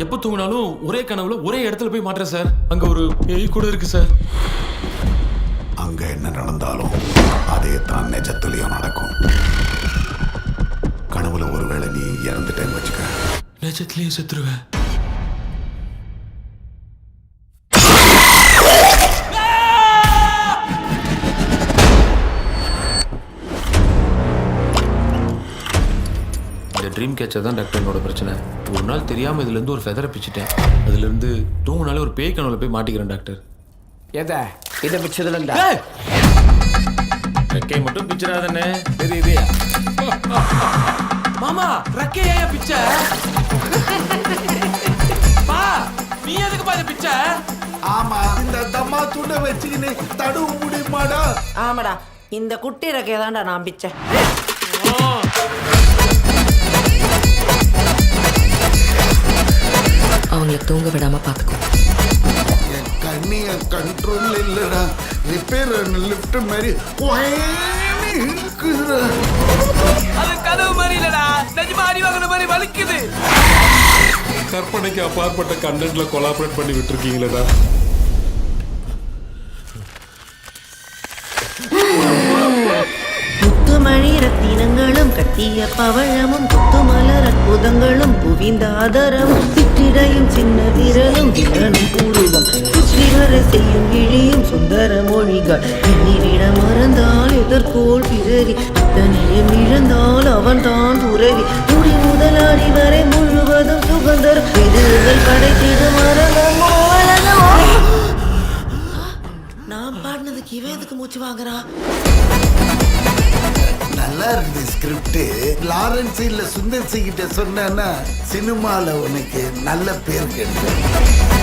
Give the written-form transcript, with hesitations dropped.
எப்ப தூங்கினாலும் ஒரே கனவுல ஒரே இடத்துல போய் மாட்டேன் சார். அங்க ஒரு பேய் கூட இருக்கு சார். அங்க என்ன நடந்தாலும் அதே தான் நிஜத்துலயும் நடக்கும். கனவுல ஒருவேளை நீ இறந்துட்டேன்னு வச்சுக்க, நிஜத்திலேயே செத்துருவேன். ட்ரீம் கேச்சர் தான் டாக்டர் என்னோட பிரச்சனை. ஒரு நாள் தெரியாம இதுல இருந்து ஒரு ஃபெதரை பிச்சுட்டேன். அதுல இருந்து தூங்கினாலே ஒரு பேய் கனவுல போய் மாட்டிக்கிறேன் டாக்டர். எதை இதை பிச்சதுல இருந்தா ரெக்கை மட்டும் பிச்சிடாதண்ணே. இது மாமா ரெக்கை ஏன் பிச்ச? பா நீ எதுக்கு பாத பிச்ச? ஆமா, இந்த தம்மா துண்டை வச்சுக்கின்னு தடுவு முடியுமாடா? ஆமாடா, இந்த குட்டி ரெக்கையை தான்டா நான் பிச்சேன். அவங்களை தூங்க விடாம பாத்துக்கோ. என் கண்ணிய கண்ட்ரோல் இல்லடா. ரிப்பேர் லிஃப்ட் மாதிரி இருக்குதுடா. அது கதவு மாதிரி இல்லடா, நிஜமா அடி வாங்குற மாதிரி வலிக்குது. கற்பனைக்கு அப்பாற்பட்ட கண்டென்ட்ல கொலாபரேட் பண்ணி விட்டுருக்கீங்களா? முத்துமணி ரத்தினங்களும் கட்டிய பவழமும் குத்துமலர் அற்புதங்களும் குவிந்த ஆதரவும் சிற்றிடையும் சின்ன விரலும் விரலும் பூர்வம் சுற்றிவர செய்யும் கிழியும் சுந்தர மொழிகள் எண்ணிட மறந்தால் எதற்கோள் பிறவி இத்தனையும் இழந்தால் அவன் தான் துறவி முடி முதலாடி வரை முழுவதும் சுகந்தரம் விருதுகள் படைத்திடும் நான் பாடினதுக்கு இவன் எதுக்கு மூச்சு வாங்குறான்? நல்லா இருக்கு ஸ்கிரிப்ட். லாரன்ஸ் இல்ல சுந்தர் சி கிட்ட சொன்னா சினிமால உனக்கு நல்ல பேர் கிடைக்கும்.